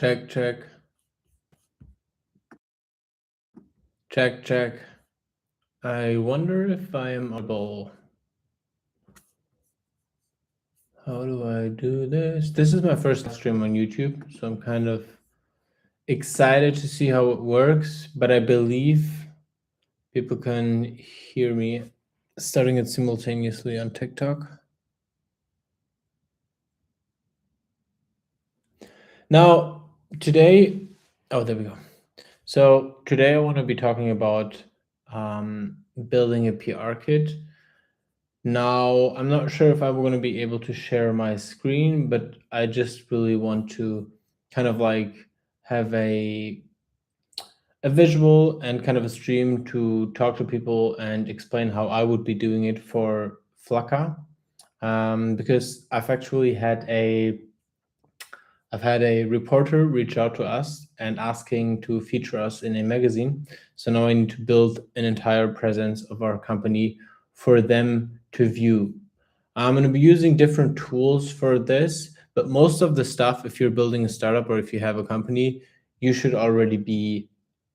Check, check. Check, check. I wonder if I am audible. How do I do this? This is my first stream on YouTube, so I'm kind of excited to see how it works, but I believe people can hear me starting it simultaneously on TikTok. Now, today, oh, there we go. So today I want to be talking about building a PR kit. Now, I'm not sure if I'm going to be able to share my screen, but I just really want to kind of like have a visual and kind of a stream to talk to people and explain how I would be doing it for Flaca. Because I've actually had a reporter reach out to us and asking to feature us in a magazine. So now I need to build an entire presence of our company for them to view. I'm going to be using different tools for this, but most of the stuff, if you're building a startup or if you have a company, you should already be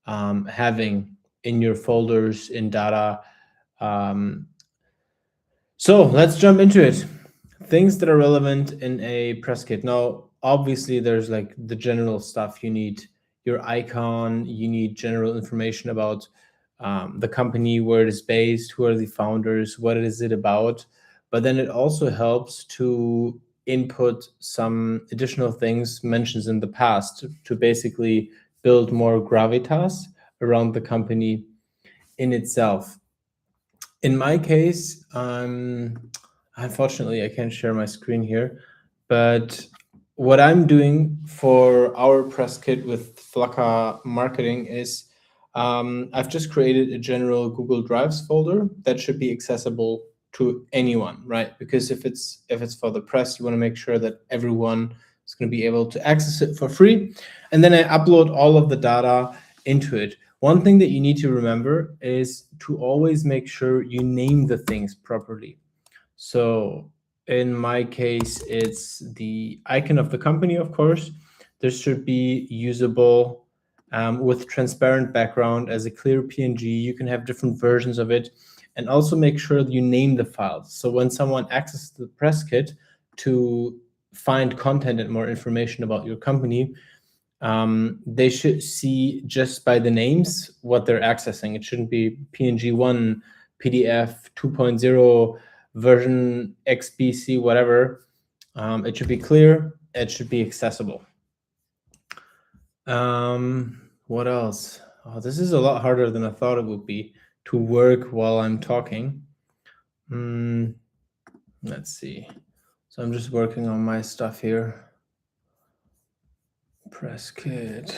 having in your folders, in data. So let's jump into it. Things that are relevant in a press kit. Now, obviously, there's like the general stuff. You need your icon, you need general information about the company, where it is based, who are the founders, what is it about. But then it also helps to input some additional things mentioned in the past to basically build more gravitas around the company in itself. In my case, unfortunately, I can't share my screen here, but what I'm doing for our press kit with Flaca marketing is I've just created a general Google Drives folder that should be accessible to anyone, right? Because if it's for the press, you want to make sure that everyone is going to be able to access it for free. And then I upload all of the data into it. One thing that you need to remember is to always make sure you name the things properly. So in my case, it's the icon of the company, of course. This should be usable with transparent background as a clear PNG. You can have different versions of it, and also make sure that you name the files. So when someone accesses the press kit to find content and more information about your company, they should see just by the names what they're accessing. It shouldn't be PNG1, PDF 2.0, version XBC, whatever. It should be clear. It should be accessible. What else? Oh, this is a lot harder than I thought it would be to work while I'm talking. Let's see. So I'm just working on my stuff here. Press kit.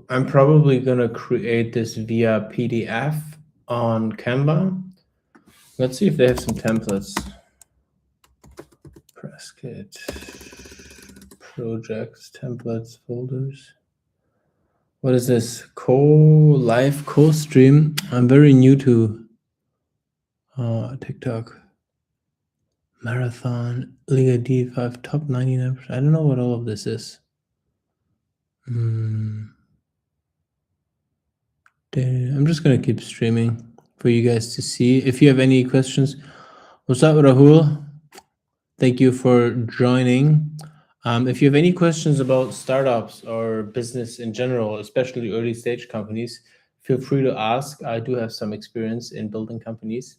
I'm probably gonna create this via PDF on Canva. Let's see if they have some templates. Press kit, projects, templates, folders. What is this? Live co-stream. I'm very new to TikTok. Marathon, Liga D5, top 99%. I don't know what all of this is. I'm just gonna keep streaming for you guys to see. If you have any questions, what's up, Rahul? Thank you for joining. If you have any questions about startups or business in general, especially early stage companies, feel free to ask. I do have some experience in building companies.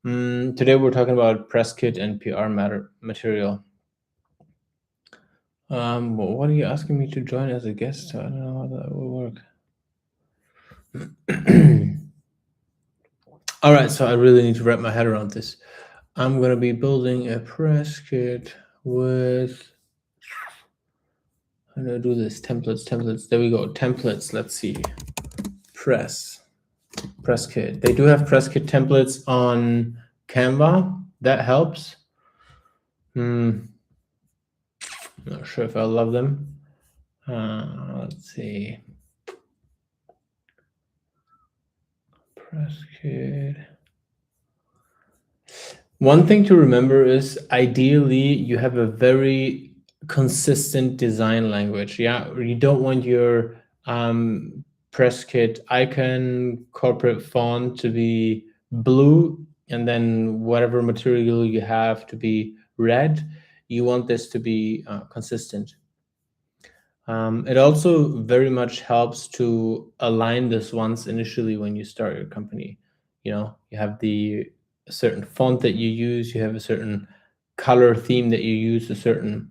Today we're talking about press kit and PR material. What are you asking me to join as a guest? I don't know how that will work. All right, so I really need to wrap my head around this. I'm going to be building a press kit with, how do I do this? Templates. There we go. Templates. Let's see. Press kit. They do have press kit templates on Canva. That helps. Not sure if I love them. Let's see. Press kit. One thing to remember is ideally you have a very consistent design language. Yeah, you don't want your press kit icon corporate font to be blue and then whatever material you have to be red. You want this to be consistent. It also very much helps to align this once initially when you start your company. You have a certain font that you use, you have a certain color theme that you use, a certain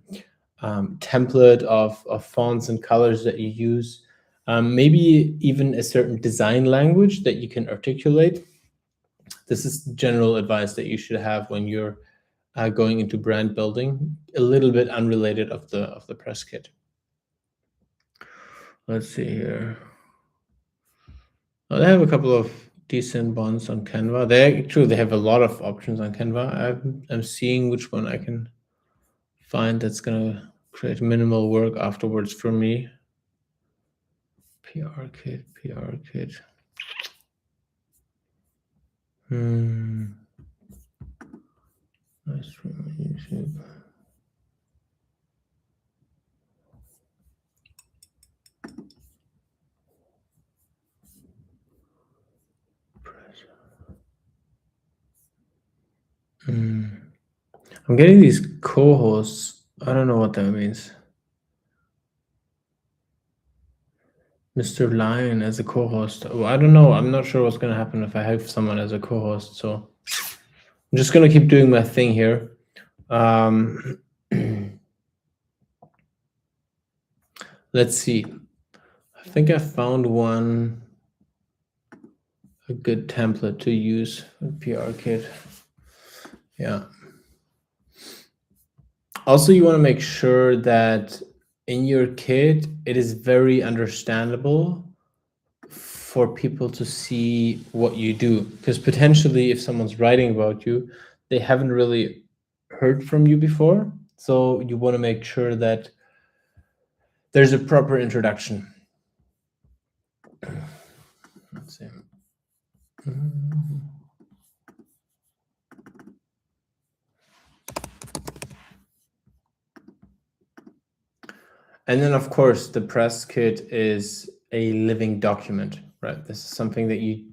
template of fonts and colors that you use, maybe even a certain design language that you can articulate. This is general advice that you should have when you're going into brand building, a little bit unrelated of the press kit. Let's see here. Well, they have a couple of decent ones on Canva. They have a lot of options on Canva. I'm seeing which one I can find that's gonna create minimal work afterwards for me. PR kit. Nice from YouTube. I'm getting these co-hosts. I don't know what that means. Mr. Lion as a co-host. Well, I don't know. I'm not sure what's going to happen if I have someone as a co-host. So I'm just going to keep doing my thing here. Let's see. I think I found a good template to use with PR kit. Yeah. Also, you want to make sure that in your kit, it is very understandable for people to see what you do. Because potentially if someone's writing about you, they haven't really heard from you before. So you want to make sure that there's a proper introduction. Let's see. And then, of course, the press kit is a living document, right? This is something that you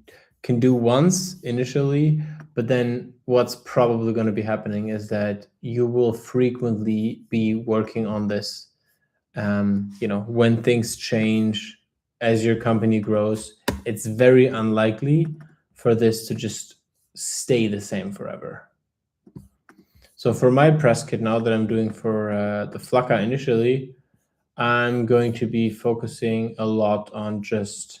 can do once initially, but then what's probably going to be happening is that you will frequently be working on this. When things change, as your company grows, it's very unlikely for this to just stay the same forever. So for my press kit now that I'm doing for the Flaca initially, I'm going to be focusing a lot on just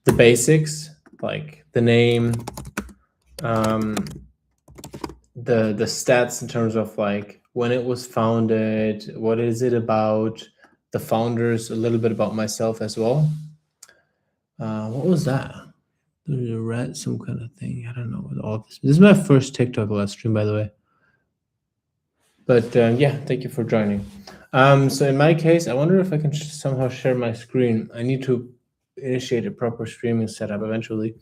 the basics, like the name, the stats in terms of like when it was founded, what is it about, the founders, a little bit about myself as well. What was that? There's a rat, some kind of thing. I don't know what all this. This is my first TikTok live stream, by the way. But yeah, thank you for joining. So in my case, I wonder if I can somehow share my screen. I need to initiate a proper streaming setup eventually.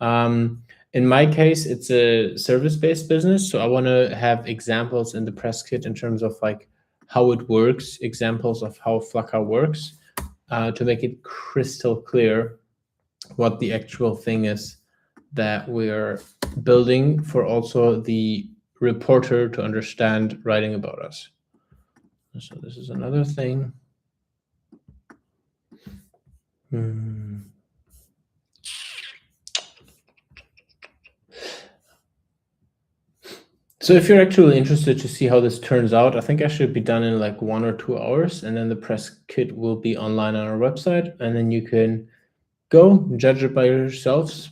In my case, it's a service-based business, so I want to have examples in the press kit in terms of like how it works, examples of how Flaca works, to make it crystal clear what the actual thing is that we're building for also the reporter to understand writing about us. So this is another thing. So if you're actually interested to see how this turns out, I think I should be done in like 1 or 2 hours, and then the press kit will be online on our website, and then you can go judge it by yourselves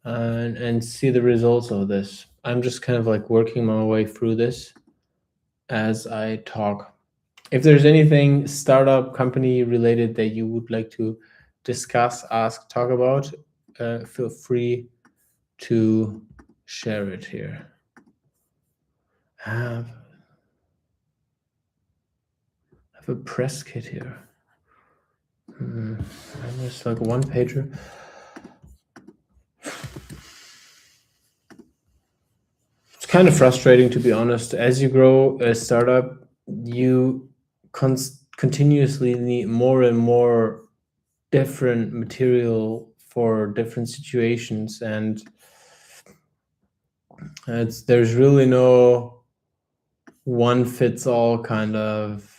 and see the results of this. I'm just kind of like working my way through this as I talk. If there's anything startup company related that you would like to discuss, ask, talk about, feel free to share it here. I have a press kit here. And there's like one pager. kind of frustrating, to be honest. As you grow a startup, you continuously need more and more different material for different situations, and there's really no one fits all kind of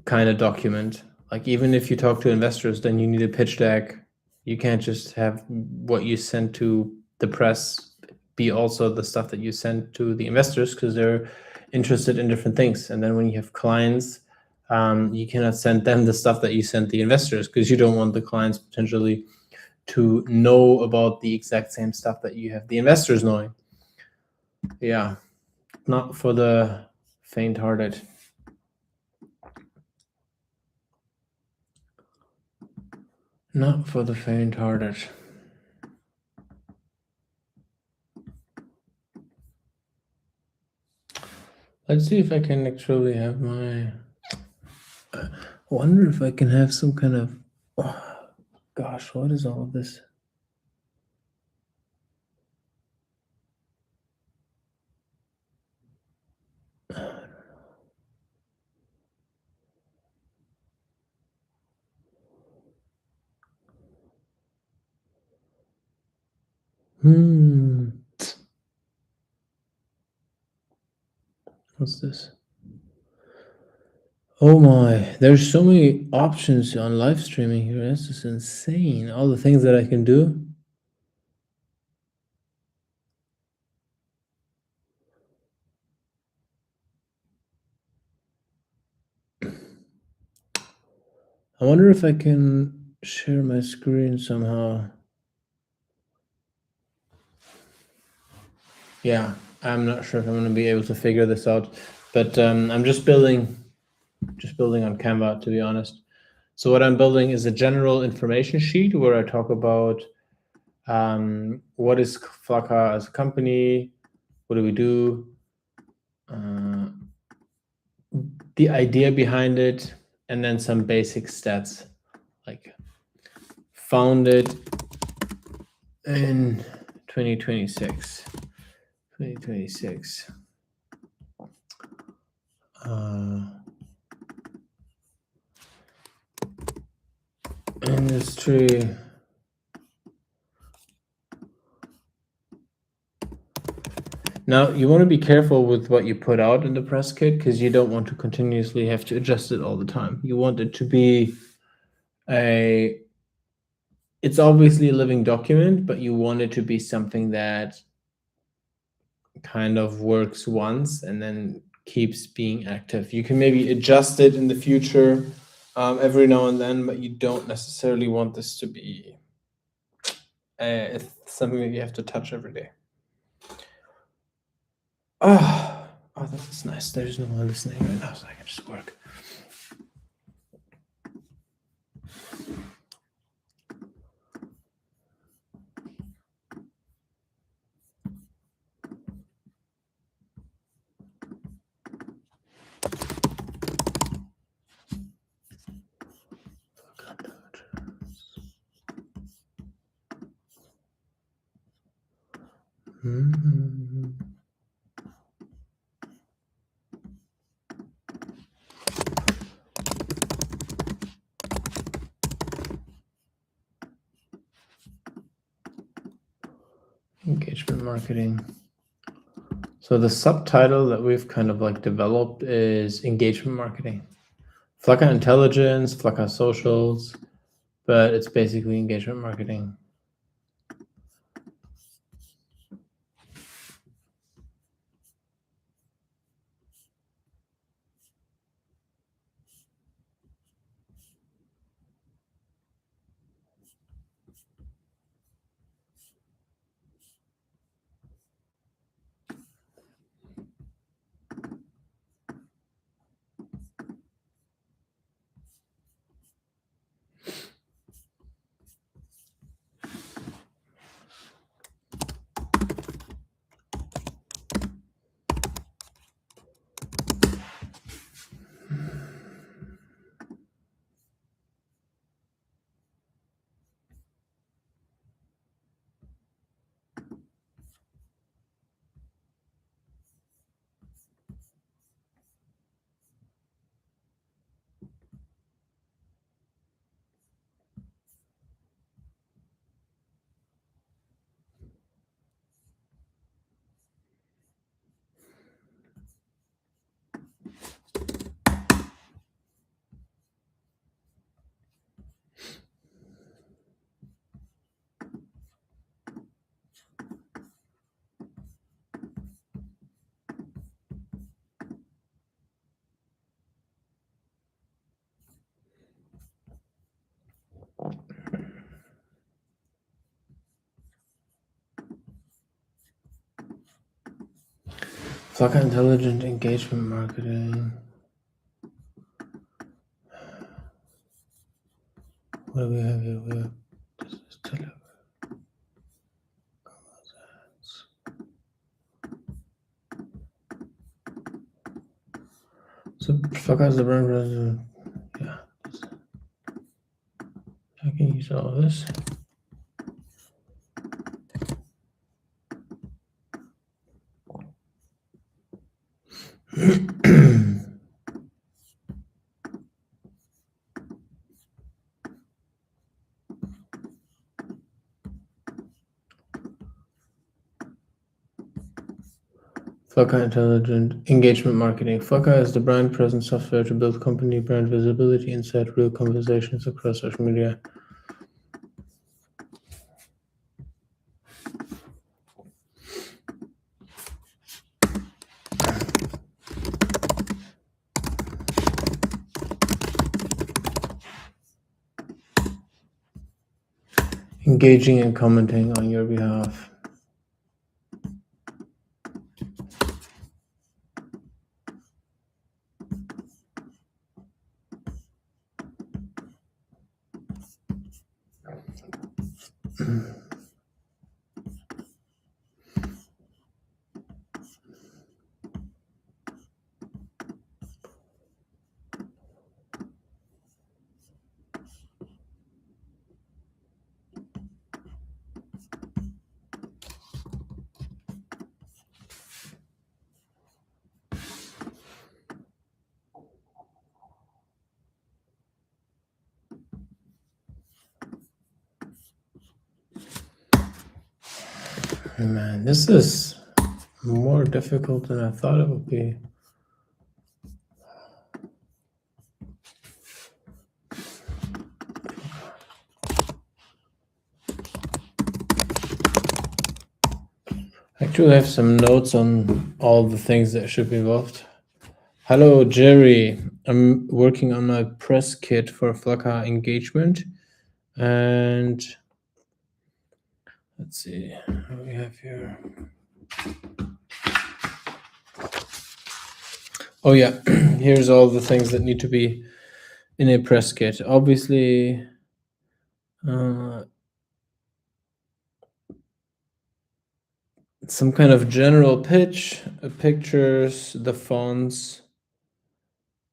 document. Like, even if you talk to investors, then you need a pitch deck. You can't just have what you send to the press be also the stuff that you send to the investors, because they're interested in different things. And then when you have clients, you cannot send them the stuff that you sent the investors, because you don't want the clients potentially to know about the exact same stuff that you have the investors knowing. Yeah, not for the faint-hearted. Not for the faint-hearted. Let's see if I can actually have my... I wonder if I can have some kind of... Oh, gosh, what is all of this? What's this? Oh my, there's so many options on live streaming here. That's just insane. All the things that I can do. I wonder if I can share my screen somehow. Yeah, I'm not sure if I'm going to be able to figure this out, but I'm just building on Canva, to be honest. So what I'm building is a general information sheet where I talk about what is Flaca as a company, what do we do, the idea behind it, and then some basic stats, like founded in 2026. Industry. Now, you want to be careful with what you put out in the press kit, because you don't want to continuously have to adjust it all the time. You want it to be it's obviously a living document, but you want it to be something that kind of works once and then keeps being active. You can maybe adjust it in the future every now and then, but you don't necessarily want this to be something that you have to touch every day. Oh, that's nice. There's no one listening right now, so I can just work. Engagement marketing. So the subtitle that we've kind of like developed is engagement marketing. Flaca Intelligence, Flaca Socials, but it's basically engagement marketing. Flaca intelligent engagement marketing. What do we have here? We have this is tele. So Flaca is the brand president. Yeah. I can use all of this. Flaca intelligent engagement marketing. Flaca is the brand presence software to build company brand visibility inside real conversations across social media. Engaging and commenting on your behalf. Man, this is more difficult than I thought it would be. Actually, I have some notes on all the things that should be involved. Hello, Jerry. I'm working on my press kit for Flaca engagement. And let's see what we have here. Oh yeah, here's all the things that need to be in a press kit. Obviously, some kind of general pitch, pictures, the fonts,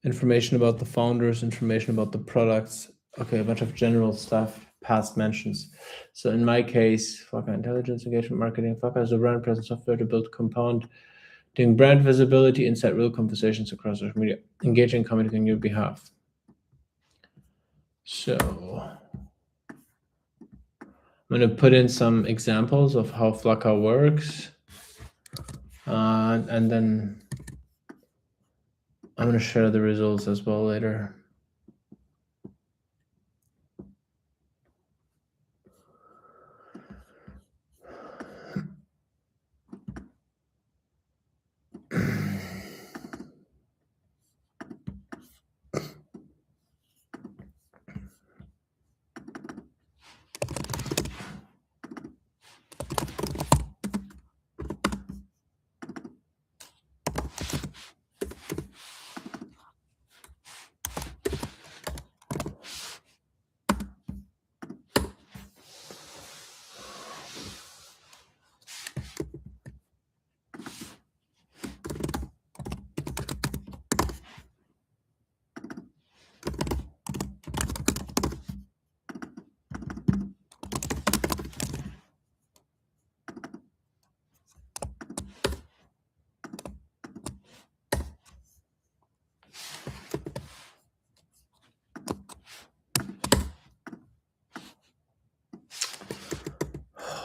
information about the founders, information about the products. Okay, a bunch of general stuff, past mentions. So in my case, Flaca Intelligence Engagement Marketing, Flaca is a brand presence software to build compounding brand visibility inside real conversations across social media, engaging, commenting on your behalf. So I'm going to put in some examples of how Flaca works, and then I'm going to share the results as well later.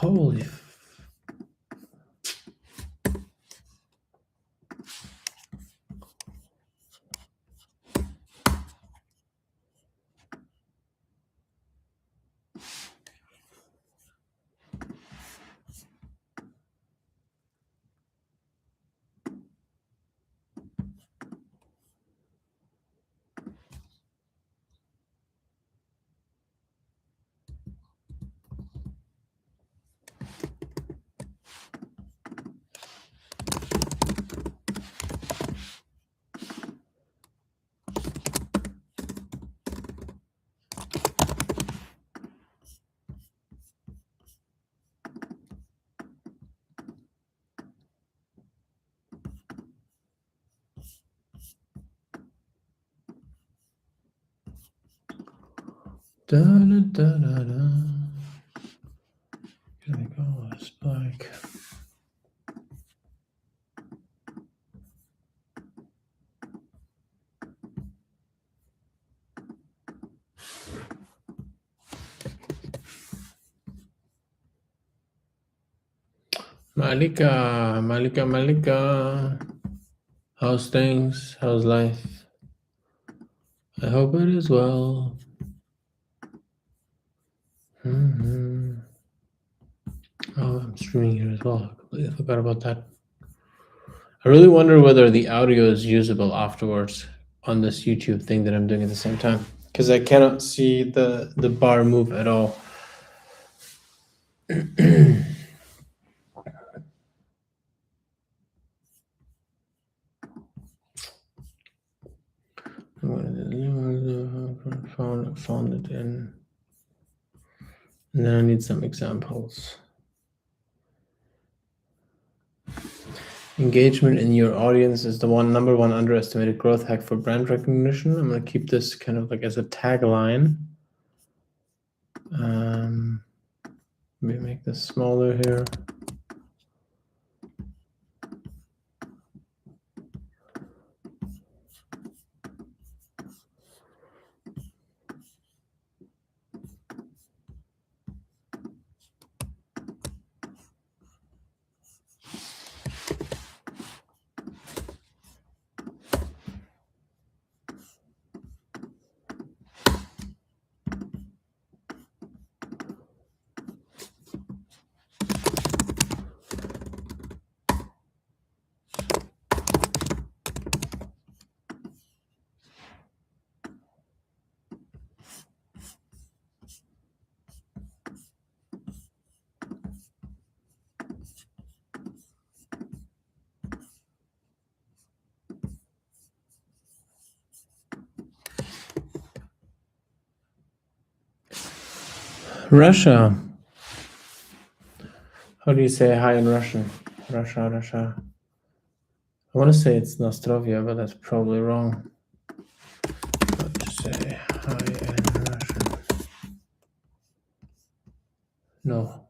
Holy. Da, da, da, da, da. Here we go, spike. Malika. How's things? How's life? I hope it is well. Mm-hmm. Oh, I'm streaming here as well. I completely forgot about that. I really wonder whether the audio is usable afterwards on this YouTube thing that I'm doing at the same time, because I cannot see the bar move at all. Found it in. And then I need some examples. Engagement in your audience is the number one underestimated growth hack for brand recognition. I'm going to keep this kind of like as a tagline. Maybe make this smaller here. Russia. How do you say hi in Russian? Russia. I want to say it's Nostrovia, but that's probably wrong. How to say hi in Russian? No.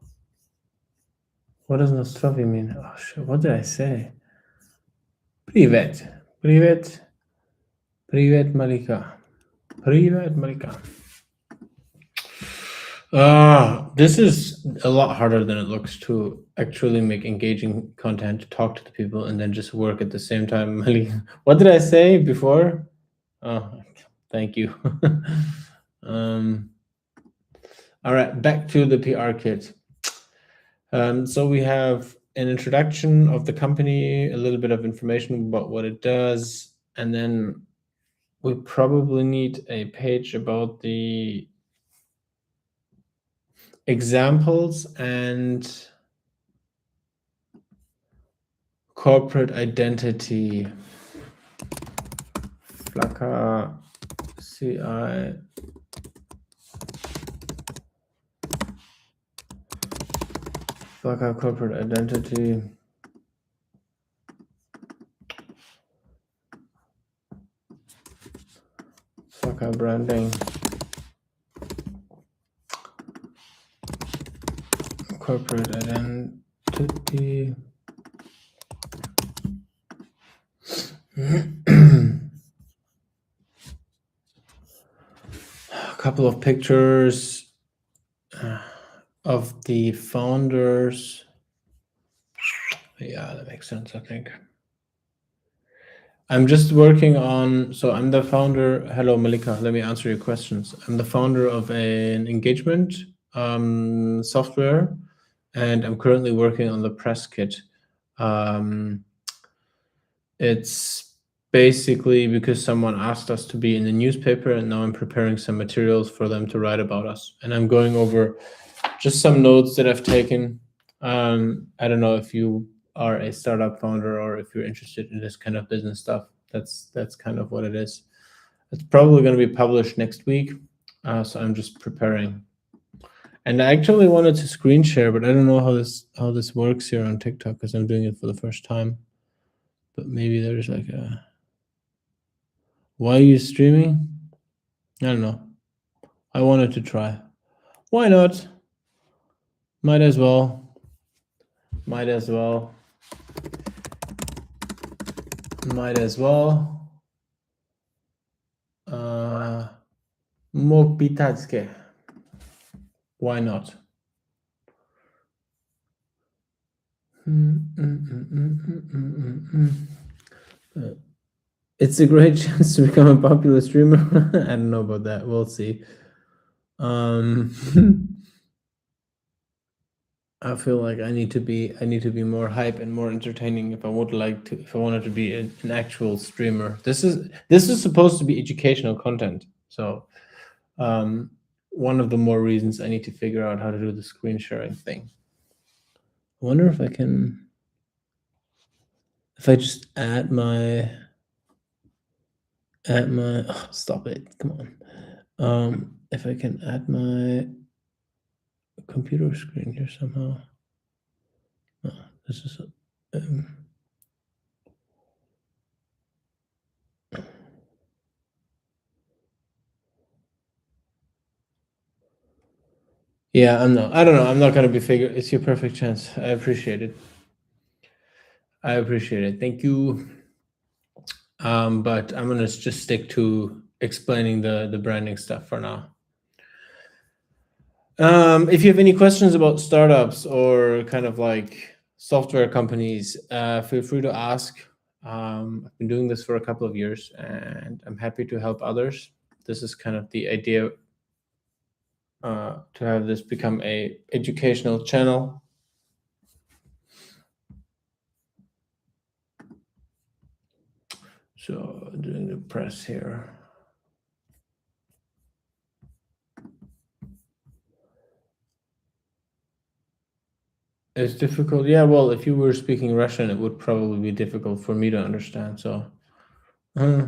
What does Nostrovia mean? Oh shit! What did I say? Privet, Malika. Privet, Malika. This is a lot harder than it looks to actually make engaging content, to talk to the people, and then just work at the same time. What did I say before? Oh, thank you. All right, back to the PR kit. So we have an introduction of the company, a little bit of information about what it does, and then we probably need a page about the examples and corporate identity. Flaca CI. Flaca corporate identity. Flaca branding. Corporate identity. A couple of pictures of the founders. Yeah, that makes sense, I think. I'm just working on, so I'm the founder. Hello, Malika. Let me answer your questions. I'm the founder of an engagement software, and I'm currently working on the press kit. It's basically because someone asked us to be in the newspaper, and now I'm preparing some materials for them to write about us. And I'm going over just some notes that I've taken. I don't know if you are a startup founder or if you're interested in this kind of business stuff. That's kind of what it is. It's probably going to be published next week, so I'm just preparing. And I actually wanted to screen share, but I don't know how this works here on TikTok because I'm doing it for the first time. But maybe there's like a. Why are you streaming? I don't know. I wanted to try. Why not? Might as well. Might as well. Might as well. Mógł pitackie. Why not? It's a great chance to become a popular streamer. I don't know about that. We'll see. I feel like I need to be more hype and more entertaining if I wanted to be an actual streamer. This is supposed to be educational content. So one of the more reasons I need to figure out how to do the screen sharing thing. I wonder if I just add my oh, stop it, come on. If I can add my computer screen here somehow. Oh, this is yeah, I don't know. I'm not gonna be figure. It's your perfect chance. I appreciate it. Thank you. But I'm gonna just stick to explaining the branding stuff for now. If you have any questions about startups or kind of like software companies, feel free to ask. I've been doing this for a couple of years and I'm happy to help others. This is kind of the idea to have this become a educational channel. So doing the press here. It's difficult. Yeah, well, if you were speaking Russian, it would probably be difficult for me to understand. So, okay,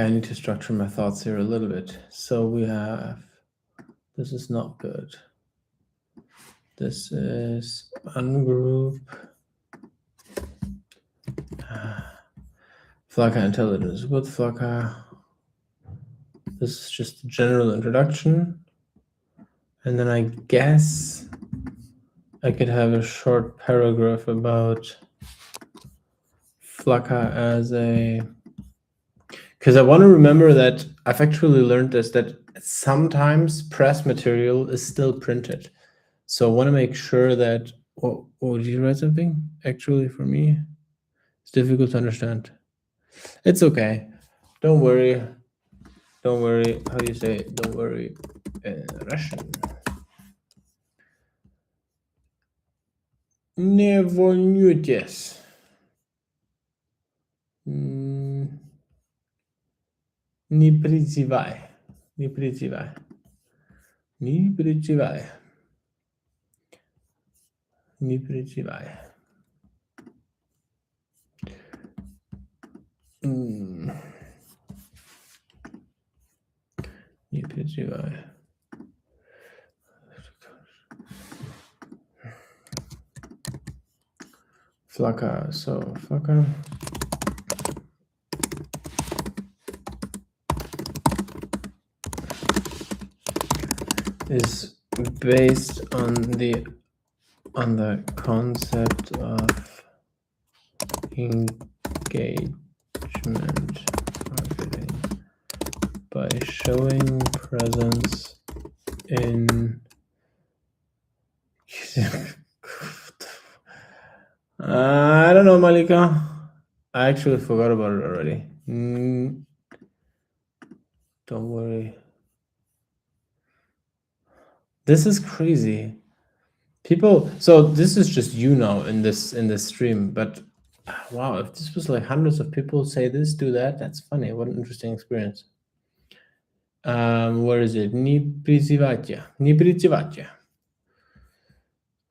I need to structure my thoughts here a little bit. So we have, this is not good. This is ungroup. Flaca intelligence with Flaca. This is just a general introduction. And then I guess I could have a short paragraph about Flaca as a, because I want to remember that I've actually learned this, that sometimes press material is still printed. So I want to make sure that, oh, did you write something actually for me? It's difficult to understand. It's okay. Don't worry. Don't worry. How do you say it? Don't worry in Russian. Не волнуйтесь. Не переживай. Не переживай. Не переживай. Не переживай. Не переживай. Flaca, so Flaca is based on the concept of engagement marketing by showing presence in I don't know, Malika. I actually forgot about it already. Don't worry. This is crazy. People, so this is just you now in this stream, but wow, if this was like hundreds of people say this, do that, that's funny. What an interesting experience. Where is it? Не призывайте. Не призывайте.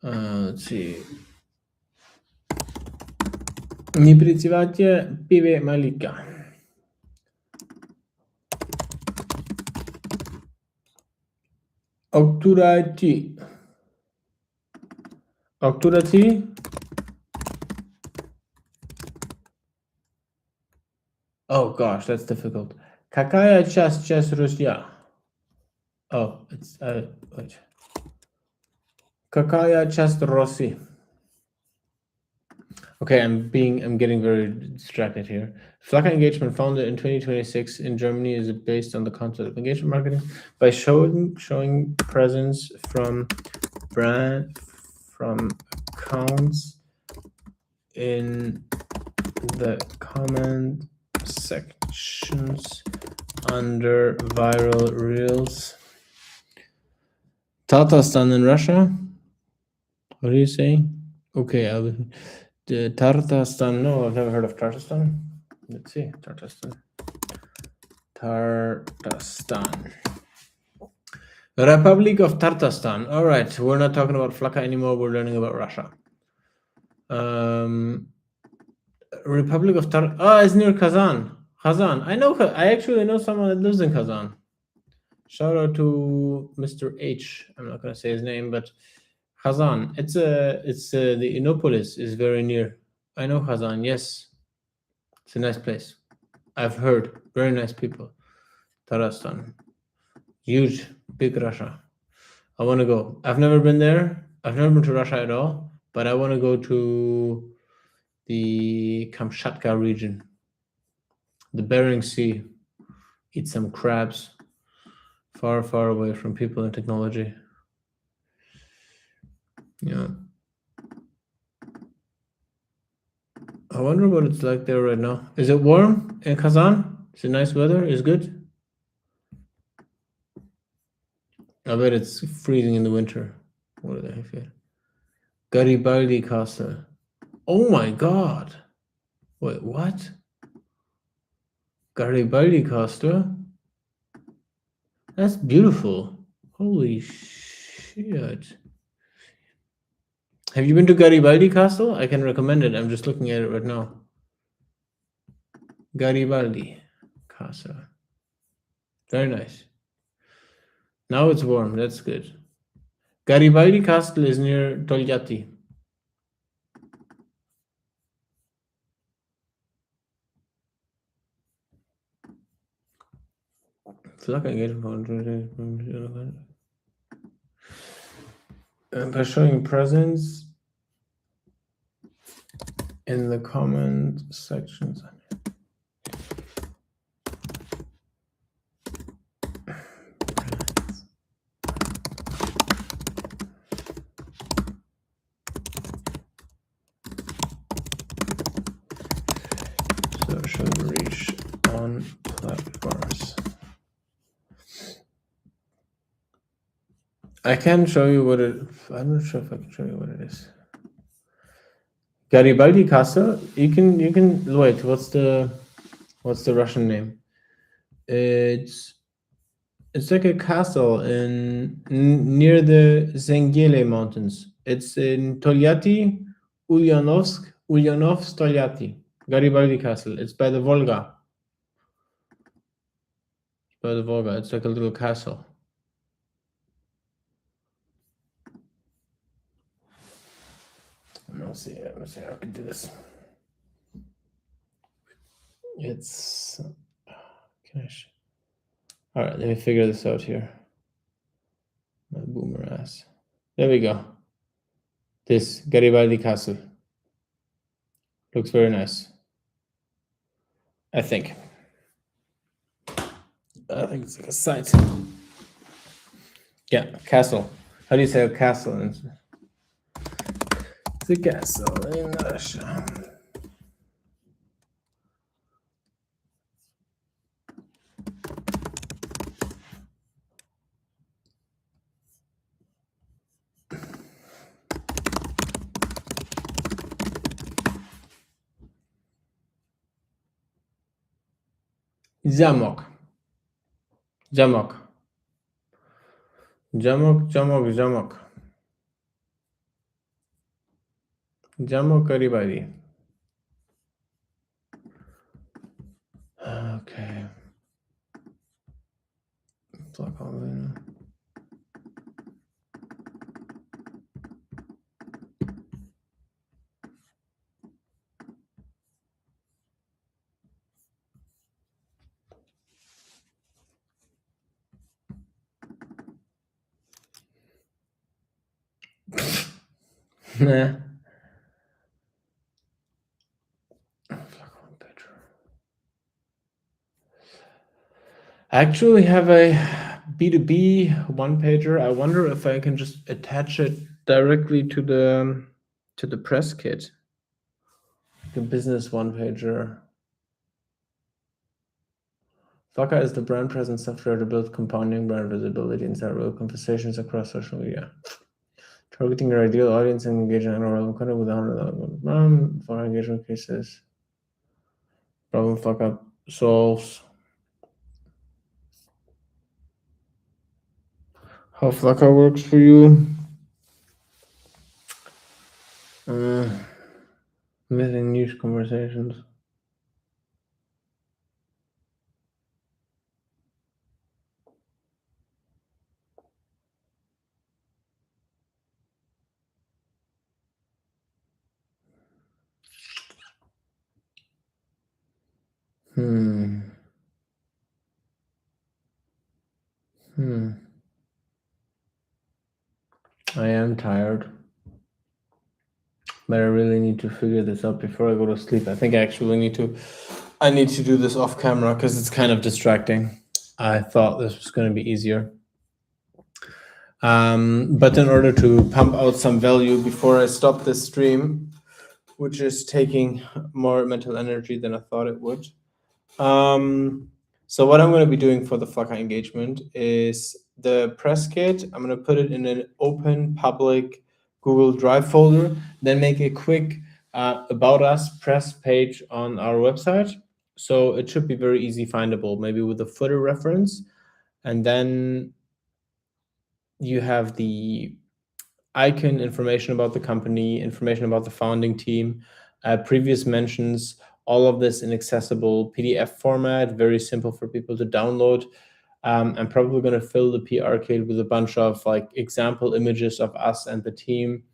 Let's see. Не призывайте пиве Малика. O której ci? Okturati. Oh gosh, that's difficult. Kakaya часть Rusya? Oh, it's wait. Kakaya часть России? Okay, I'm getting very distracted here. Flaca engagement founded in 2026 in Germany is based on the concept of engagement marketing by showing presence from accounts in the comment sections under viral reels. Tatarstan in Russia? What are you saying? Okay, the Tatarstan. No, I've never heard of Tatarstan. Let's see, Tatarstan. The Republic of Tatarstan. All right, we're not talking about Flaca anymore. We're learning about Russia. Republic of Tar. Oh, it's near Kazan. Kazan. I actually know someone that lives in Kazan. Shout out to Mr. H. I'm not gonna say his name, but Kazan. It's the Innopolis is very near. I know Kazan. Yes, it's a nice place. I've heard very nice people. Tatarstan, huge, big Russia. I want to go. I've never been there. I've never been to Russia at all, but I want to go to the Kamchatka region, the Bering Sea, eat some crabs, far, far away from people and technology. Yeah. I wonder what it's like there right now. Is it warm in Kazan? Is it nice weather? Is it good? I bet it's freezing in the winter. What do they have here? Garibaldi Castle. Oh my god. Wait, what? Garibaldi Castle? That's beautiful. Holy shit. Have you been to Garibaldi Castle? I can recommend it. I'm just looking at it right now. Garibaldi Castle. Very nice. Now it's warm. That's good. Garibaldi Castle is near Togliatti. By showing presence in the comment sections. Social reach on platforms. I can show you what it. I'm not sure if I can show you what it is. Garibaldi Castle. You can wait. What's the Russian name? It's like a castle near the Zengele Mountains. It's in Tolyatti, Ulyanovsk, Tolyatti. Garibaldi Castle. It's by the Volga. It's like a little castle. Let's see how I can do this. It's all right. Let me figure this out here. My boomer ass. There we go. This Garibaldi Castle looks very nice. I think it's like a site. Yeah, castle. How do you say a castle? It's a castle in Russia. Zamok. Zamok Garibaldi. Okay. Nah. I actually have a B2B one-pager. I wonder if I can just attach it directly to the press kit. The business one-pager. Flaca is the brand presence software to build compounding brand visibility and set real conversations across social media. Targeting your ideal audience and engaging in relevant content with 100 for engagement cases. Problem Flaca solves. How Flaca works for you. Missing niche conversations. I am tired, but I really need to figure this out before I go to sleep. I think I actually need to do this off camera because it's kind of distracting. I thought this was going to be easier. But in order to pump out some value before I stop this stream, which is taking more mental energy than I thought it would. So what I'm going to be doing for the Flaca engagement is the press kit. I'm going to put it in an open public Google Drive folder, then make a quick about us press page on our website. So it should be very easy findable, maybe with a footer reference. And then you have the icon, information about the company, information about the founding team, previous mentions, all of this in accessible PDF format, very simple for people to download. I'm probably going to fill the PR kit with a bunch of like example images of us and the team,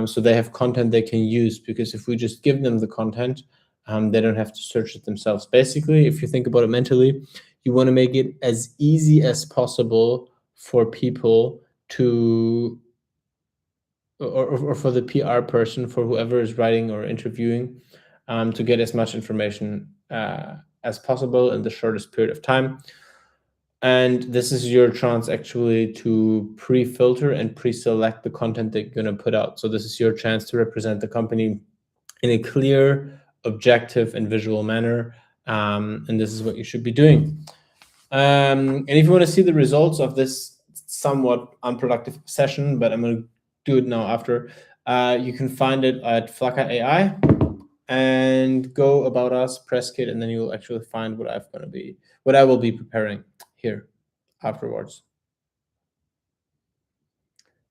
so they have content they can use, because if we just give them the content, they don't have to search it themselves. Basically, if you think about it mentally, you want to make it as easy as possible for people to or for the PR person, for whoever is writing or interviewing, to get as much information as possible in the shortest period of time. And this is your chance actually to pre-filter and pre-select the content that you're going to put out. So this is your chance to represent the company in a clear, objective, and visual manner. And this is what you should be doing. And if you want to see the results of this somewhat unproductive session, but I'm going to do it now after, you can find it at Flaca AI and go about us, press kit, and then you'll actually find what I will be preparing here afterwards.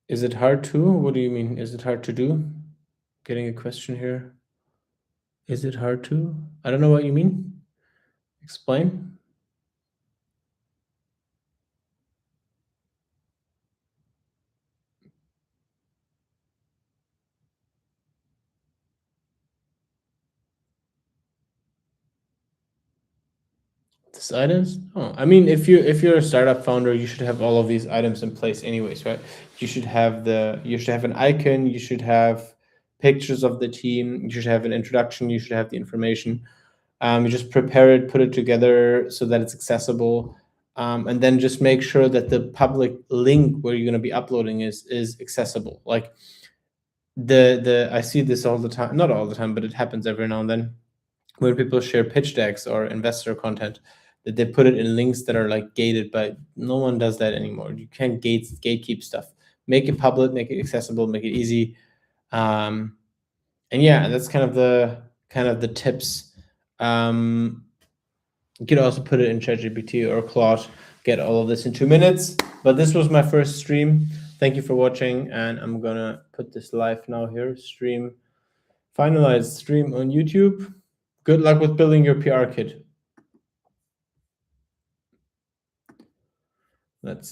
Is it hard to? What do you mean? Is it hard to do? Getting a question here. Is it hard to? I don't know what you mean. Explain. These items? Oh, I mean, if you're a startup founder, you should have all of these items in place anyways, right? You should have an icon, you should have pictures of the team, you should have an introduction, you should have the information. You just prepare it, put it together so that it's accessible, and then just make sure that the public link where you're going to be uploading is accessible. Like I see this all the time, not all the time, but it happens every now and then, when people share pitch decks or investor content, that they put it in links that are like gated, but no one does that anymore. You can't gatekeep stuff. Make it public, make it accessible, make it easy. And yeah, that's kind of the tips. You could also put it in ChatGPT or Claude, get all of this in 2 minutes. But this was my first stream. Thank you for watching, and I'm gonna put this live now here. Finalized stream on YouTube. Good luck with building your PR kit. Let's